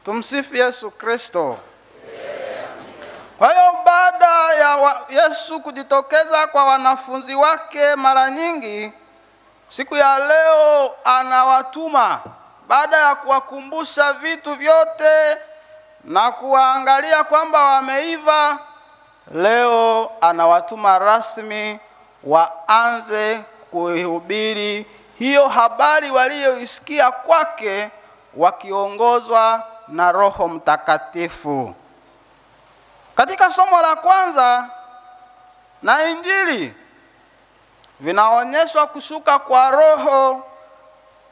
Tumsifu Yesu Kristo. Kwa hiyo baada ya Yesu kujitokeza kwa wanafunzi wake mara nyingi, siku ya leo anawatuma baada ya kuwakumbusha vitu vyote na kuangalia kwamba wameiva. Leo anawatuma rasmi waanze kuhubiri hiyo habari walioisikia kwake, wakiongozwa na Roho Mtakatifu. Katika somo la kwanza na Injili vinaonyeshwa kushuka kwa Roho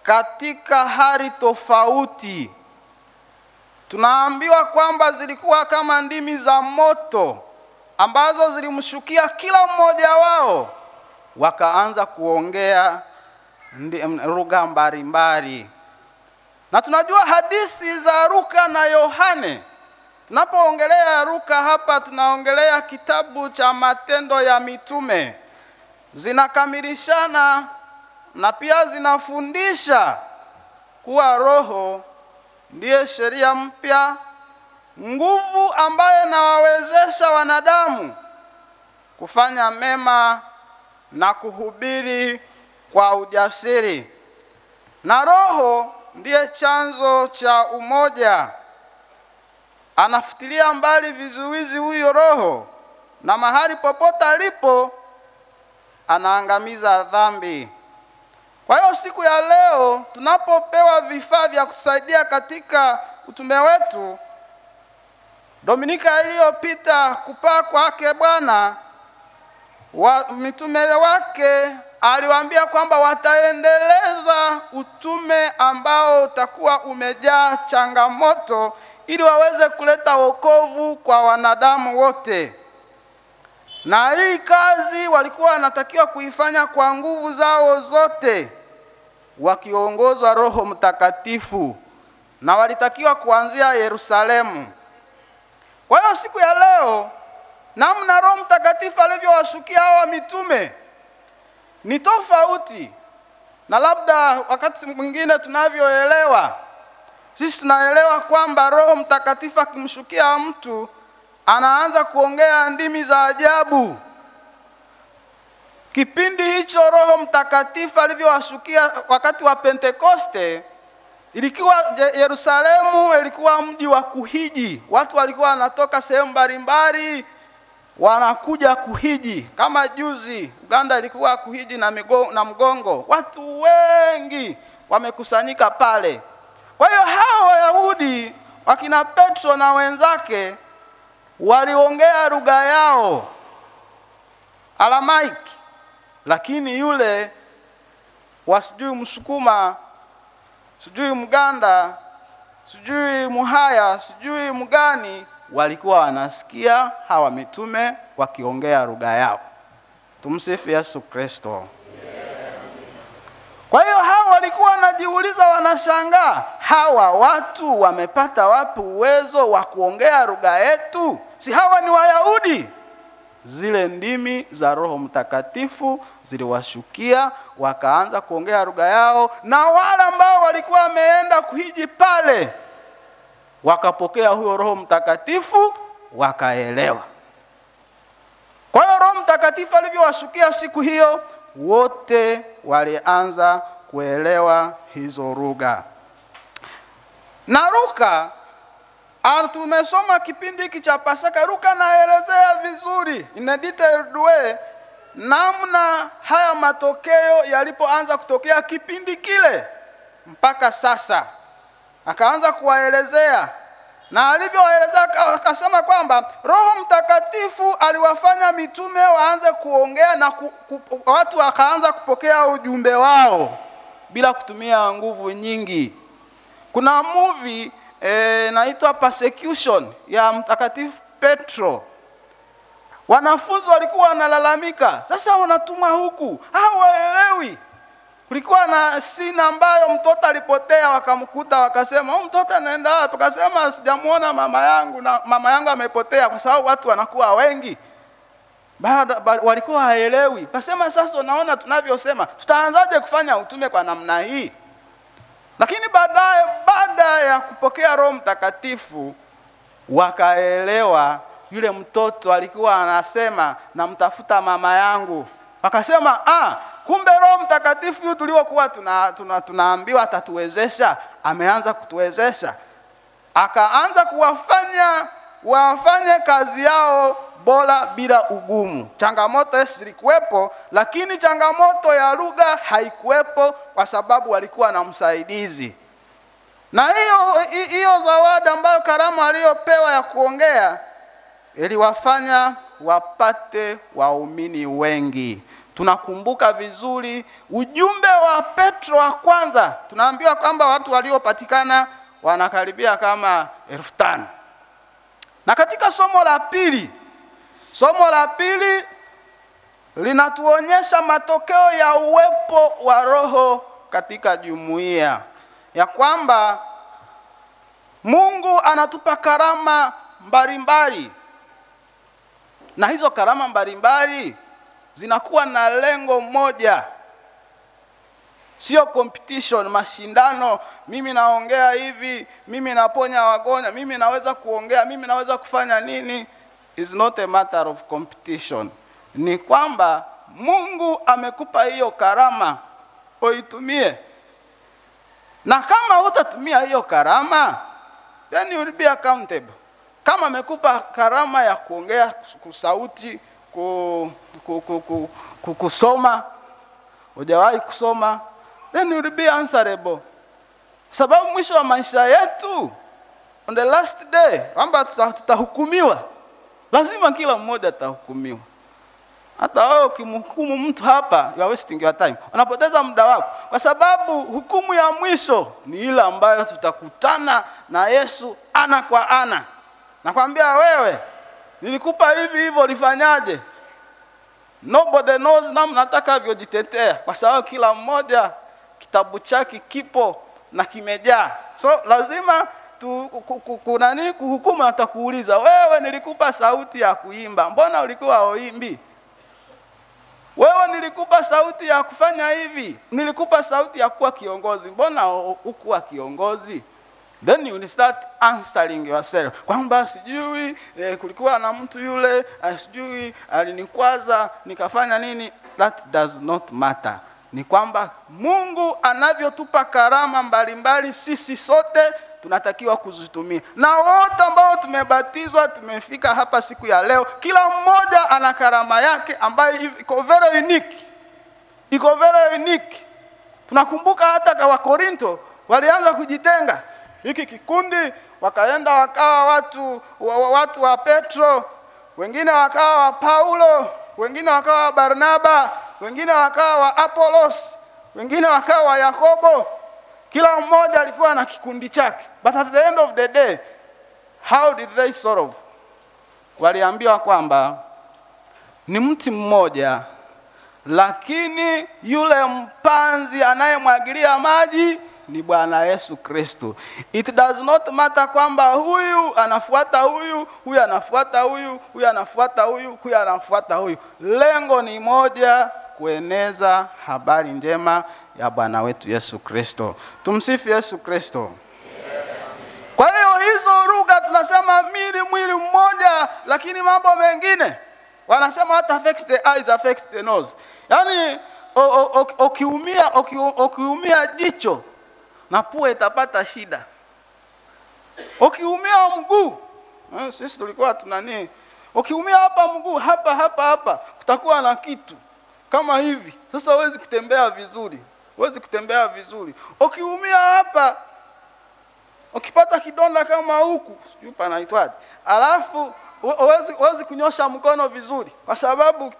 katika hali tofauti. Tunaambiwa kwamba zilikuwa kama ndimi za moto ambazo zilimshukia kila mmoja wao, wakaanza kuongea lugha mbalimbali. Na tunajua hadithi za Luka na Yohane. Tunapoongelea Luka hapa tunaongelea kitabu cha Matendo ya Mitume. Zinakamilishana na pia zinafundisha kuwa Roho ndiye sheria mpya, nguvu ambayo inawawezesha wanadamu kufanya mema na kuhubiri kwa ujasiri. Na Roho ndiye chanzo cha umoja. Anafutilia mbali vizuizi huyo Roho, na mahali popote alipo anaangamiza dhambi. Kwa hiyo siku ya leo tunapopewa vifaa vya kutusaidia katika utume wetu, Dominika iliyopita kupaa kwake Bwana, mitume wake aliwaambia kwamba wataendeleza utume ambao utakuwa umejaa changamoto ili waweze kuleta wokovu kwa wanadamu wote. Na hii kazi walikuwa wanatakiwa kuifanya kwa nguvu zao zote, wakiongozwa Roho Mtakatifu, na walitakiwa kuanzia Yerusalemu. Kwa hiyo siku ya leo namna Roho Mtakatifu alivyowashukia hawa mitume ni tofauti na labda wakati mwingine tunavyoelewa. Sisi tunaelewa kwamba Roho Mtakatifu akimshukia mtu anaanza kuongea ndimi za ajabu. Kipindi hicho Roho Mtakatifu alivyowashukia wakati wa Pentekoste, ilikuwa Yerusalemu ilikuwa mji wa kuhiji. Watu walikuwa wanatoka sehemu mbalimbali wanakuja kuhiji. Kama juzi Uganda ilikuwa kuhiji na Mgongo. Watu wengi wamekusanyika pale. Kwa hiyo hao Wayahudi wakina Petro na wenzake waliongea lugha yao Aramaiki, lakini yule wasijui Msukuma, sijui Mganda, sijui Muhaya, sijui Mgani, walikuwa wanasikia hawa mitume wakiongea lugha yao. Tumsifu Yesu Kristo. Kwa hiyo hawa walikuwa wanajiuliza, wanashangaa, hawa watu wamepata wapi uwezo wa kuongea lugha yetu? Si hawa ni Wayahudi? Zile ndimi za Roho Mtakatifu ziliwashukia, wakaanza kuongea lugha yao, na wale ambao walikuwa wameenda kuhiji pale wakapokea huyo Roho Mtakatifu, wakaelewa. Kwa hiyo Roho Mtakatifu alivyowashukia siku hiyo, wote walianza kuelewa hizo lugha. Na Luka, tumesoma kipindi hiki cha Pasaka, Luka naelezea vizuri in a detailed way namna haya matokeo yalipoanza kutokea kipindi kile mpaka sasa. Akaanza kuwaelezea, na alivyowaelezea akasema kwamba Roho Mtakatifu aliwafanya mitume waanze kuongea, na watu wakaanza kupokea ujumbe wao bila kutumia nguvu nyingi. Kuna movie inaitwa Persecution ya Mtakatifu Petro. Wanafunzi walikuwa wanalalamika, sasa wanatuma huku, hawaelewi. Kulikuwa na scene ambayo mtoto alipotea, wakamkuta wakasema, "Huyu mtoto anaenda wapi?" Akasema, "Sijamuona mama yangu, na mama yangu amepotea," kwa sababu watu wanakuwa wengi. Walikuwa haelewi. Akasema, "Sasa unaona tunavyosema, tutaanzaje kufanya utume kwa namna hii?" Lakini baadaye, baada ya kupokea Roho Mtakatifu, wakaelewa yule mtoto alikuwa anasema namtafuta mama yangu. Wakasema kumbe Roho Mtakatifu huyu tuliokuwa tunaambiwa atatuwezesha, ameanza kutuwezesha. Akaanza wafanye kazi yao bora bila ugumu. Changamoto zilikuwepo, lakini changamoto ya lugha haikuwepo kwa sababu walikuwa na msaidizi. Na hiyo zawadi ambayo karama aliyopewa ya kuongea iliwafanya wapate waumini wengi. Tunakumbuka vizuri ujumbe wa Petro wa kwanza. Tunaambiwa kwamba watu waliopatikana wanakaribia kama 5,000. Na katika somo la pili linatuonyesha matokeo ya uwepo wa Roho katika jumuiya. Ya kwamba Mungu anatupa karama mbalimbali. Na hizo karama mbalimbali zinakuwa na lengo moja. Sio competition, mashindano, mimi naongea hivi, mimi naponya wagonjwa, mimi naweza kuongea, mimi naweza kufanya nini. Is not a matter of competition. Ni kwamba Mungu amekupa hiyo karama, uitumie. Na kama hutatumia hiyo karama, then you will be accountable. Kama amekupa karama ya kuongea sauti, kusoma, hujawahi kusoma, then you will be answerable. Sababu mwisho wa maisha yetu, on the last day, kwamba tutahukumiwa. Lazima kila mmoja atahukumiwa. Hata wewe ukimhukumu mtu hapa, you are wasting your time. Unapoteza muda wako. Kwa sababu hukumu ya mwisho ni ile ambayo tutakutana na Yesu ana kwa ana. Nakwambia wewe, nilikupa hivi hivyo, ulifanyaje? Nobody knows namna atakavyojitetea, kwa sababu kila mmoja kitabu chake kipo na kimejaa. So lazima kuhukumu atakuuliza, wewe nilikupa sauti ya kuimba, mbona ulikuwa huimbi? Wewe nilikupa sauti ya kufanya hivi, nilikupa sauti ya kuwa kiongozi, mbona hukuwa kiongozi? Then you will start answering yourself. Kwamba sijui kulikuwa na mtu yule, sijui alinikwaza nikafanya nini. That does not matter. Ni kwamba Mungu anavyotupa karama mbalimbali, sisi sote tunatakiwa kuzitumia. Na wote ambao tumebatizwa, tumefika hapa siku ya leo, kila mmoja ana karama yake ambayo iko very unique. Iko very unique. Tunakumbuka hata kwa Wakorinto walianza kujitenga. Hiki kikundi wakaenda wakawa watu wa Petro, wengine wakawa wa Paulo, wengine wakawa wa Barnaba, wengine wakawa wa Apollos, wengine wakawa wa Yakobo. Kila mmoja alikuwa na kikundi chake. But at the end of the day, how did they solve? Waliambiwa kwamba ni mti mmoja, lakini yule mpanzi anayemwagilia maji ni Bwana Yesu Kristo. It does not matter kwamba huyu anafuata huyu, huyu anafuata huyu, huyu anafuata huyu, huyu anafuata huyu. Lengo ni moja, kueneza habari njema ya Bwana wetu Yesu Kristo. Tumsifu Yesu Kristo. Kwa hiyo hizo lugha tunasema mwili mmoja, lakini mambo mengine wanasema what affects the eyes affects the nose. Yaani ukiumia jicho na pua itapata shida. Ukiumia mguu, sisi tulikuwa tunani, ukiumia hapa mguu, hapa kutakuwa na kitu kama hivi. Sasa huwezi kutembea vizuri. Ukiumia hapa, ukipata kidonda kama huku, sijui panaitwaje, alafu huwezi kunyosha mkono vizuri kwa sababu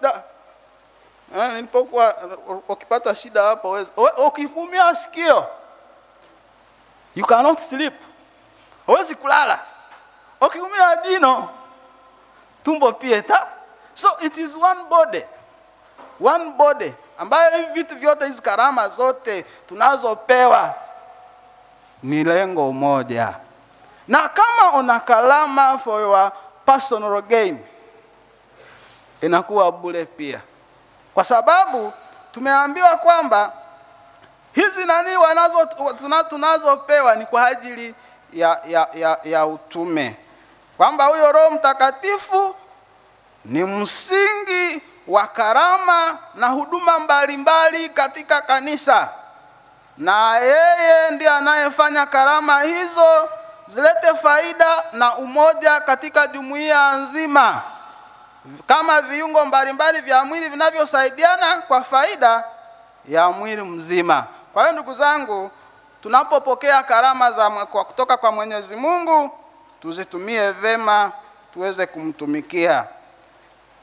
nilipokuwa ukipata shida hapo huwezi. Ukiumia sikio, you cannot sleep. Huwezi kulala. Ukiumia jino, tumbo pia. So it is one body. Ambayo hivi vitu vyote, hizi karama zote tunazopewa ni lengo moja. Na kama una karama for your personal gain, inakuwa bure pia. Kwa sababu tumeambiwa kwamba hizi tunazopewa ni kwa ajili ya utume, kwamba huyo Roho Mtakatifu ni msingi wa karama na huduma mbalimbali katika kanisa, na yeye ndiye anayefanya karama hizo zilete faida na umoja katika jumuiya nzima, kama viungo mbalimbali vya mwili vinavyosaidiana kwa faida ya mwili mzima. Kwa hiyo ndugu zangu, tunapopokea karama kutoka kwa Mwenyezi Mungu, tuzitumie vema tuweze kumtumikia.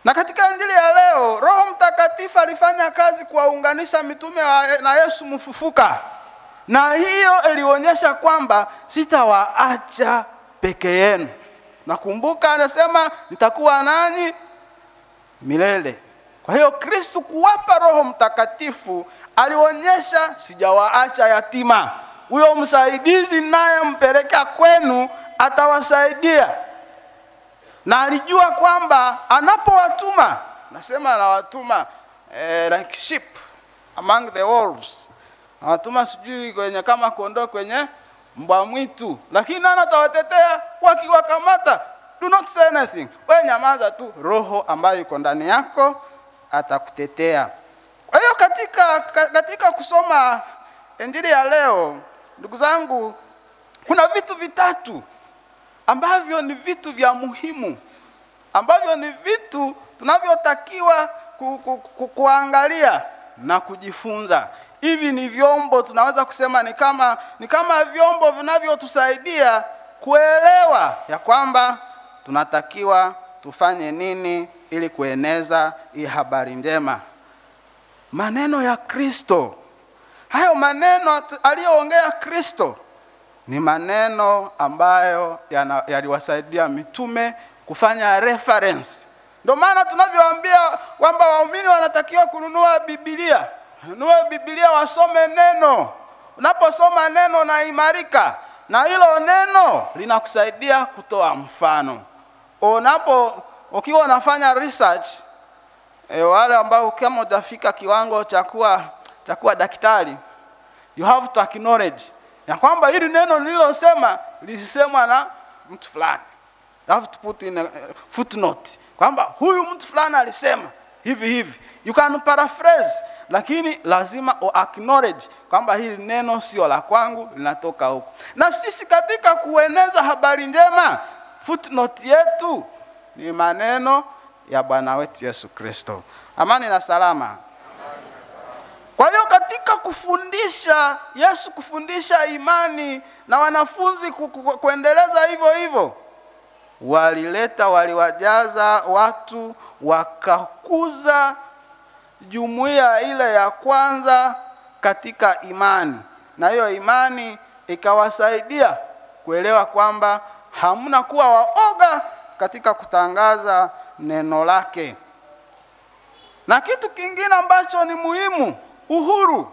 Na katika Injili ya leo, Roho Mtakatifu alifanya kazi kuwaunganisha mitume na Yesu mfufuka. Na hiyo ilionyesha kwamba sitawaacha peke yenu. Nakumbuka anasema nitakuwa nanyi milele. Kwa hiyo Kristo kuwapa Roho Mtakatifu alionyesha sijawaacha yatima. Huyo msaidizi naye mpeleka kwenu atawasaidia. Na alijua kwamba anapowatuma, nasema anawatuma like sheep among the wolves. Anawatuma sijui kwenye kama kondoo kwenye mbwa mwitu, lakini nani atawatetea wakiwakamata? Do not say anything. Wewe nyamaza tu, Roho ambayo yuko ndani yako atakutetea. Kwa hiyo katika kusoma Injili ya leo, ndugu zangu, kuna vitu vitatu ambavyo ni vitu vya muhimu, ambavyo ni vitu tunavyotakiwa kuangalia na kujifunza. Hivi ni vyombo, tunaweza kusema ni kama vyombo vinavyotusaidia kuelewa ya kwamba tunatakiwa tufanye nini ili kueneza hii habari njema. Maneno ya Kristo, hayo maneno aliyoongea Kristo ni maneno ambayo yaliwasaidia mitume kufanya reference. Ndio maana tunavyoambia kwamba waumini wanatakiwa kununua Biblia. Nunua Biblia, wasome neno. Unaposoma neno na imarika, na hilo neno linakusaidia kutoa mfano. Ukiwa unafanya research, wale ambao kama hujafika kiwango cha kuwa daktari, you have to acknowledge ya kwamba hili neno nililosema lilisemwa na mtu fulani. You have to put in a footnote kwamba huyu mtu fulani alisema hivi. You can paraphrase, lakini lazima acknowledge kwamba hili neno sio la kwangu, linatoka huko. Na sisi katika kueneza habari njema, footnote yetu ni maneno ya Bwana wetu Yesu Kristo. Amani na salama. Kwa hiyo katika kufundisha, Yesu kufundisha imani na wanafunzi kuendeleza hivyo, waliwajaza watu, wakakuza jumuiya ile ya kwanza katika imani. Na hiyo imani ikawasaidia kuelewa kwamba hamna kuwa waoga katika kutangaza neno lake. Na kitu kingine ambacho ni muhimu, uhuru,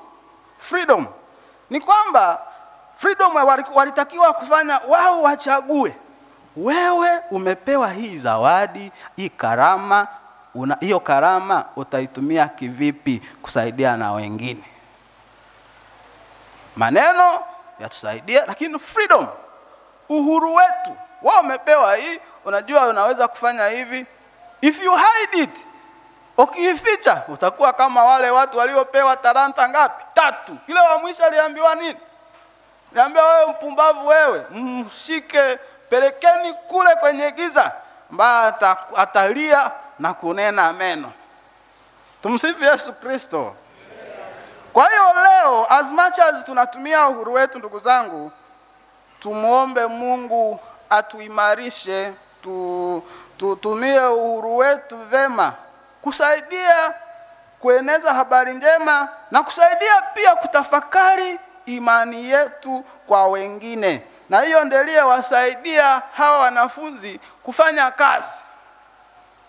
freedom, ni kwamba freedom walitakiwa kufanya wao wachague. Wewe umepewa hii zawadi, hii karama, hiyo karama utaitumia kivipi kusaidia na wengine? Maneno yatusaidia, lakini freedom, uhuru wetu. Wao umepewa hii, unajua unaweza kufanya hivi. If you hide it, ukiificha, utakuwa kama wale watu waliopewa talanta ngapi? 3. Kile wa mwisho aliambiwa nini? Aliambiwa, wewe mpumbavu wewe, mshike, pelekeni kule kwenye giza, mbaya atalia na kunena meno. Tumsifu Yesu Kristo. Kwa hiyo leo, as much as tunatumia uhuru wetu, ndugu zangu, tumuombe Mungu atuimarishe, tutumie uhuru wetu vema kusaidia kueneza habari njema, na kusaidia pia kutafakari imani yetu kwa wengine. Na hiyo ndiyo wasaidia hawa wanafunzi kufanya kazi.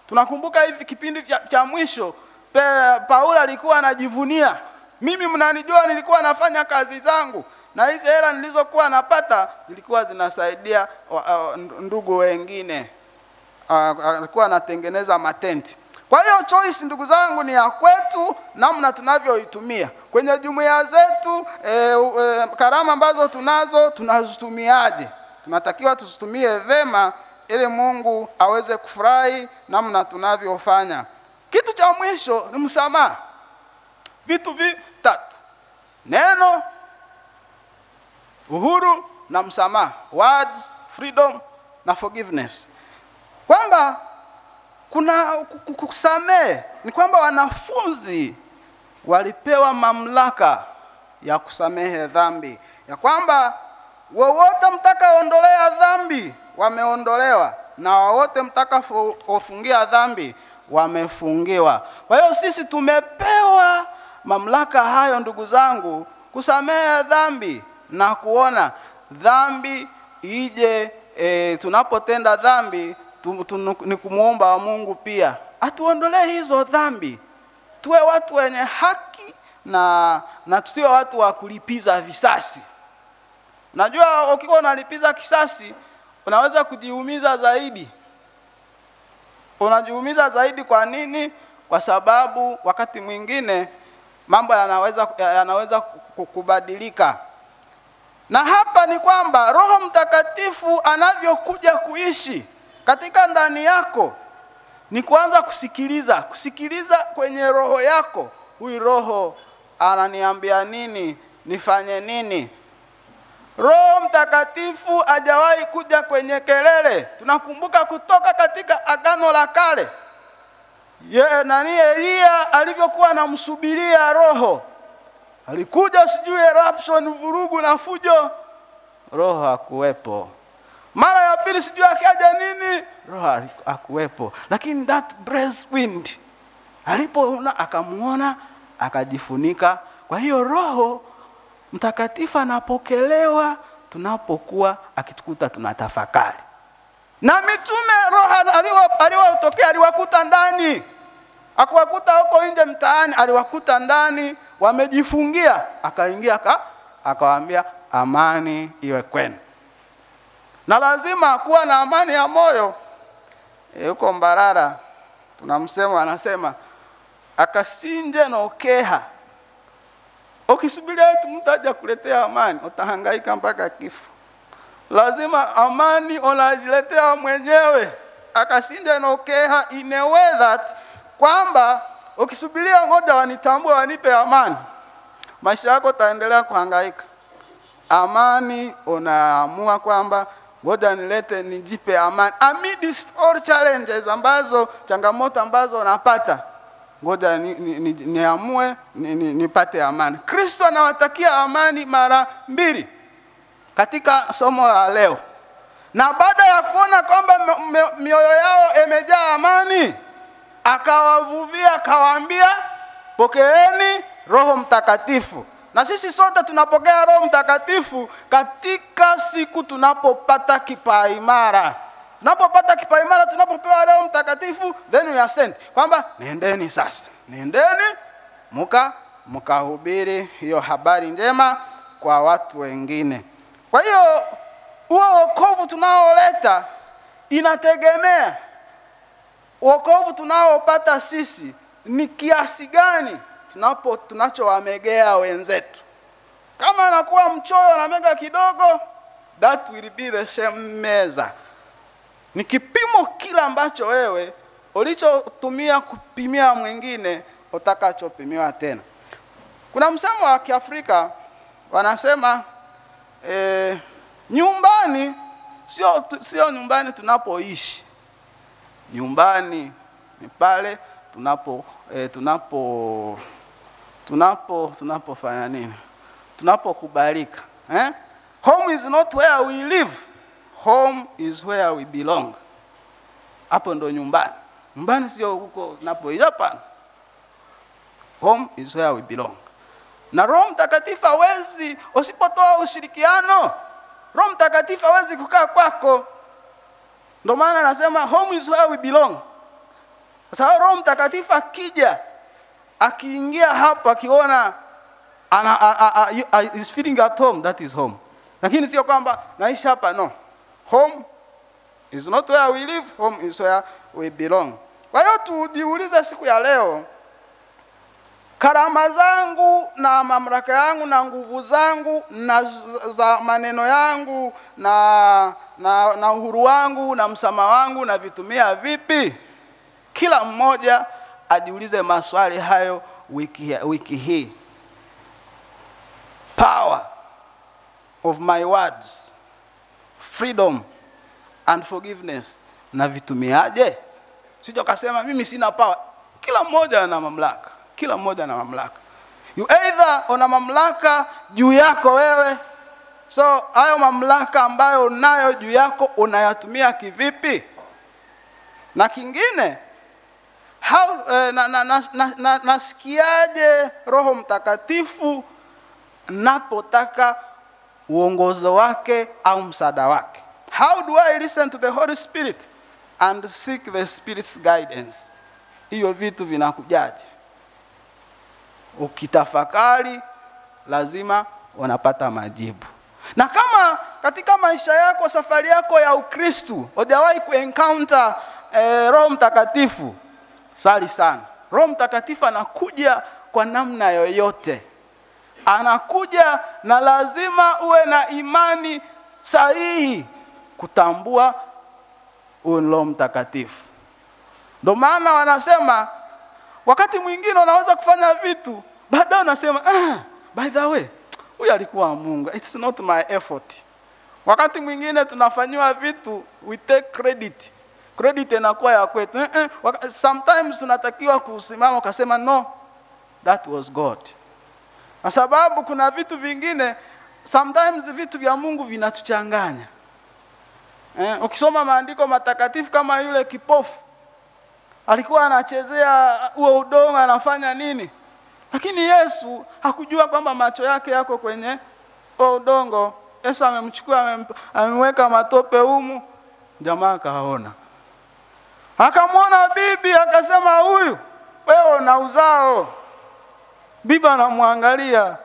Tunakumbuka hivi kipindi cha mwisho, Paulo alikuwa anajivunia, mimi mnanijua nilikuwa nafanya kazi zangu, na hizo hela nilizokuwa napata zilikuwa zinasaidia ndugu wengine. Alikuwa anatengeneza matenti. Kwa hiyo choice ndugu zangu ni ya kwetu, namna tunavyoitumia. Kwenye jumuiya zetu, karama ambazo tunazo tunazitumiaje? Tunatakiwa tuzitumie vema ili Mungu aweze kufurahi namna tunavyofanya. Kitu cha mwisho ni msamaha. Vitu vitatu: neno, uhuru na msamaha. Words, freedom na forgiveness. Kwamba kuna kusamehe, ni kwamba wanafunzi walipewa mamlaka ya kusamehe dhambi, ya kwamba wowote mtakaoondolea dhambi wameondolewa, na wowote mtakaofungia dhambi wamefungiwa. Kwa hiyo sisi tumepewa mamlaka hayo ndugu zangu, kusamehe dhambi na kuona dhambi ije. Tunapotenda dhambi ni kumuomba wa Mungu pia atuondolee hizo dhambi, tuwe watu wenye haki na tusiwe watu wa kulipiza visasi. Najua ukikuwa unalipiza kisasi unaweza kujiumiza zaidi. Unajiumiza zaidi kwa nini? Kwa sababu wakati mwingine mambo yanaweza kubadilika. Na hapa ni kwamba Roho Mtakatifu anavyokuja kuishi katika ndani yako ni kuanza kusikiliza kwenye roho yako. Huyu roho ananiambia nini? Nifanye nini? Roho Mtakatifu hajawahi kuja kwenye kelele. Tunakumbuka kutoka katika Agano la Kale, Elia alivyokuwa anamsubiria Roho, alikuja sijui eruption, vurugu na fujo, Roho hakuwepo. Mara ya pili sijui akaja nini, Roho hakuwepo. Lakini that breath wind alipoona, akamuona, akajifunika. Kwa hiyo Roho Mtakatifu anapokelewa tunapokuwa akitukuta tunatafakari. Na mitume Roho aliwatokea, aliwakuta ndani. Hakuwakuta huko nje mtaani, aliwakuta ndani wamejifungia. Akaingia akawaambia amani iwe kwenu. Na lazima kuwa na amani ya moyo. Huko Mbarara tunamsema, anasema akasinje na okeha. Ukisubiria mtu aje kuletea amani, utahangaika mpaka kifo. Lazima amani unajiletea mwenyewe. Akasinje na okeha in a way that kwamba ukisubiria ngoja wanitambue wanipe amani, maisha yako taendelea kuhangaika. Amani unaamua kwamba ngoja nilete nijipe amani amidst all challenges changamoto ambazo unapata. Ngoja niamue nipate amani. Kristo anawatakia amani mara mbili katika somo la leo. Na baada ya kuona kwamba mioyo yao imejaa amani, akawavuvia, akawaambia pokeeni Roho Mtakatifu. Na sisi sote tunapokea Roho Mtakatifu katika siku tunapopata kipaimara. Tunapopata kipaimara, tunapopewa Roho Mtakatifu, then we are sent. Kwamba nendeni sasa, nendeni mkahubiri hiyo habari njema kwa watu wengine. Kwa hiyo huo wokovu tunaoleta inategemea wokovu tunaopata sisi ni kiasi gani tunachowamegea wenzetu. Kama anakuwa mchoyo na mega kidogo, that will be the same measure. Ni kipimo kila ambacho wewe ulichotumia kupimia mwingine utakachopimiwa tena. Kuna msemo wa Kiafrika wanasema nyumbani sio nyumbani tunapoishi. Nyumbani ni pale tunapofanya nini? Tunapokubalika. Home is not where we live. Home is where we belong. Hapo ndo nyumbani. Nyumbani sio huko napoishi, hapana. Home is where we belong. Na Roho Mtakatifu hawezi, usipotoa ushirikiano, Roho Mtakatifu hawezi kukaa kwako. Ndio maana anasema home is where we belong. Sasa Roho Mtakatifu akija, akiingia hapa, akiona is feeling at home, that is home. Lakini sio kwamba naishi hapa, no. Home is not where we live, home is where we belong. Kwa hiyo tujiulize siku ya leo, karama zangu na mamlaka yangu na nguvu zangu na za maneno yangu na uhuru wangu na msamaha wangu na vitumia vipi? Kila mmoja ajiulize maswali hayo wiki hii. Power of my words, freedom and forgiveness, na vitumiaje? Sio kasema mimi sina power. Kila mmoja ana mamlaka. Kila mmoja ana mamlaka. You either una mamlaka juu yako wewe. So hayo mamlaka ambayo unayo juu yako unayatumia kivipi? Na kingine, nasikiaje Roho Mtakatifu napotaka uongozo wake au msaada wake? How do I listen to the Holy Spirit and seek the Spirit's guidance? Hiyo vitu vinakujaje? Ukitafakari lazima unapata majibu. Na kama katika maisha yako, safari yako ya Ukristo, hujawahi kuencounter Roho Mtakatifu, sali sana. Roho Mtakatifu anakuja kwa namna yoyote. Anakuja na lazima uwe na imani sahihi kutambua Roho Mtakatifu. Ndio maana wanasema wakati mwingine unaweza kufanya vitu, baadaye unasema by the way, huyu alikuwa Mungu. It's not my effort. Wakati mwingine tunafanywa vitu, we take credit. Credit inakuwa ya kwetu. Sometimes tunatakiwa kusimama ukasema no, that was God. Kwa sababu kuna vitu vingine, sometimes vitu vya Mungu vinatuchanganya. Ukisoma maandiko matakatifu kama yule kipofu, alikuwa anachezea huo udongo, anafanya nini? Lakini Yesu hakujua kwamba macho yake yako kwenye udongo. Yesu amemchukua, amemweka matope humu, jamaa kaona. Akamwona bibi, akasema huyu wewe una uzao. Bibi anamwangalia,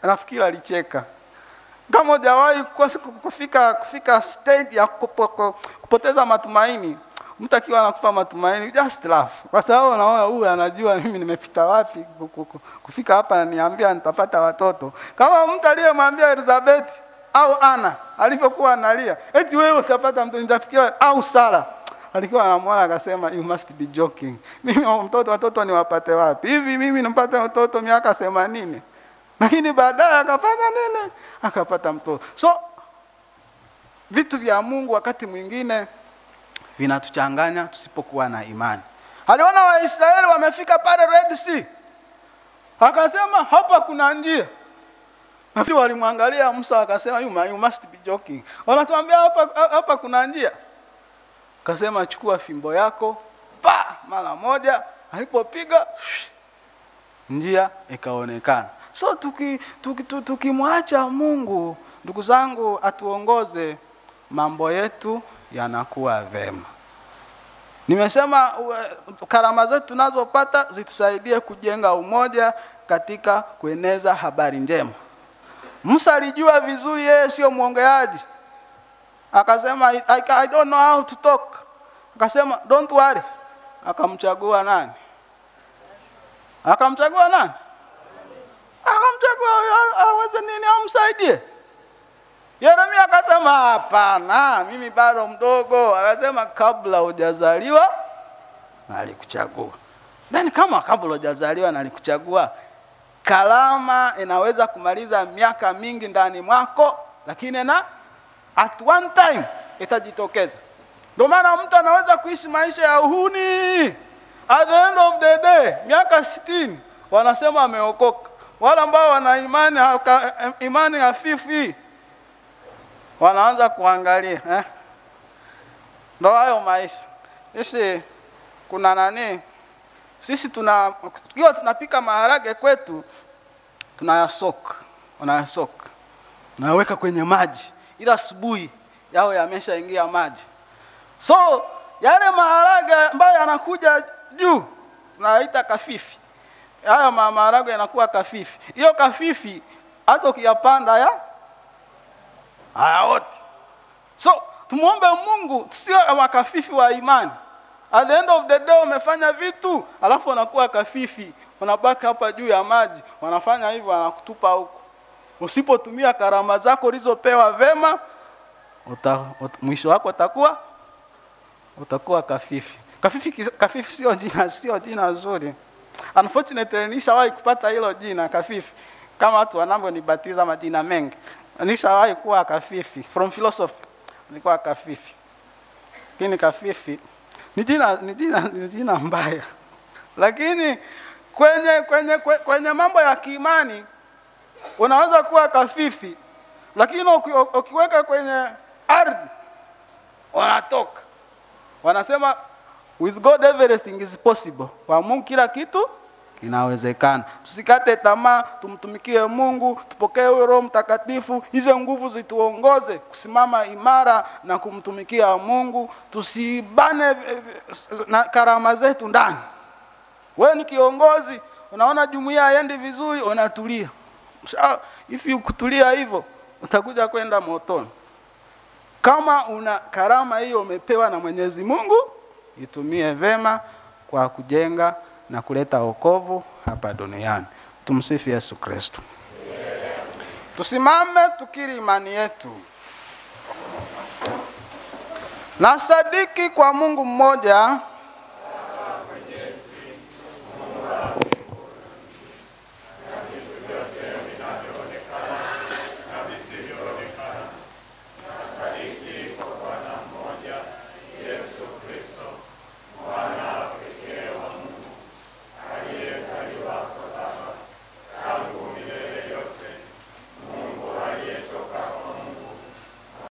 nafikiri alicheka. Kama hujawahi kufika stage ya kupoteza matumaini, mtu akiwa anakupa matumaini, just laugh. Kwa sababu unaona huyu anajua mimi nimepita wapi kufika hapa na niambia nitapata watoto. Kama mtu aliyemwambia Elizabeth au Anna alipokuwa analia, eti wewe utapata mtoto, nitafikiria au Sara alikuwa anamwona akasema you must be joking. Mimi watoto niwapate wapi? Hivi mimi nipate mtoto miaka 80. Lakini baadaye akafanya nini? Akapata mtoto. So vitu vya Mungu wakati mwingine vinatuchanganya tusipokuwa na imani. Aliona Waisraeli wamefika pale Red Sea, akasema hapa kuna njia. Nafikiri walimwangalia Musa akasema you must be joking. Wanatuambia hapa kuna njia. Akasema chukua fimbo yako, mara moja, alipopiga njia ikaonekana. So tukimwacha Mungu, ndugu zangu, atuongoze, mambo yetu yanakuwa vema. Nimesema karama zetu tunazopata zitusaidie kujenga umoja katika kueneza habari njema. Musa alijua vizuri yeye sio mwongeaji. Akasema I don't know how to talk. Akasema don't worry. Akamchagua nani? Akamchagua aweze nini amsaidie. Yeremia akasema hapana, mimi bado mdogo. Akasema kabla hujazaliwa nalikuchagua. Then kama kabla hujazaliwa nalikuchagua, karama inaweza kumaliza miaka mingi ndani mwako, lakini at one time itajitokeza. Ndio maana mtu anaweza kuishi maisha ya uhuni, at the end of the day miaka 60 wanasema ameokoka. Wale ambao wana imani hafifu hii wanaanza kuangalia ndio hayo maisha. Sisi kuna nani? Sisi tunapika maharage kwetu, tunayasoka. Naweka kwenye maji. Ila asubuhi yao yameshaingia maji. So yale maharage ambayo yanakuja juu tunaita kafifi. Haya maharage yanakuwa kafifi. Hiyo kafifi hata ukiyapanda hayaoti. So tumuombe Mungu tusiwe makafifi wa imani. At the end of the day umefanya vitu, alafu unakuwa kafifi, unabaki hapa juu ya maji, wanafanya hivyo wanakutupa huko. Usipotumia karama zako ulizopewa vema, mwisho wako utakuwa kafifi. Kafifi sio jina zuri. Unfortunately nishawahi kupata hilo jina kafifi. Kama watu wanavyonibatiza majina mengi, nishawahi kuwa kafifi. From philosophy nilikuwa kafifi. Lakini kafifi ni jina mbaya. Lakini kwenye mambo ya kiimani unaweza kuwa kafifi, lakini ukiweka kwenye ardhi unatoka. Wanasema with God everything is possible. Kwa Mungu kila kitu kinawezekana. Tusikate tamaa, tumtumikie Mungu, tupokee Roho Mtakatifu, hizo nguvu zituongoze kusimama imara na kumtumikia Mungu. Tusibane na karama zetu ndani. Wewe ni kiongozi, unaona jumuiya haiendi vizuri, unatulia. If you kutulia hivyo, utakuja kwenda motoni. Kama una karama hiyo umepewa na Mwenyezi Mungu, itumie vema kwa kujenga na kuleta wokovu hapa duniani. Tumsifu Yesu Kristo. Tusimame tukiri imani yetu. Na sadiki kwa Mungu mmoja,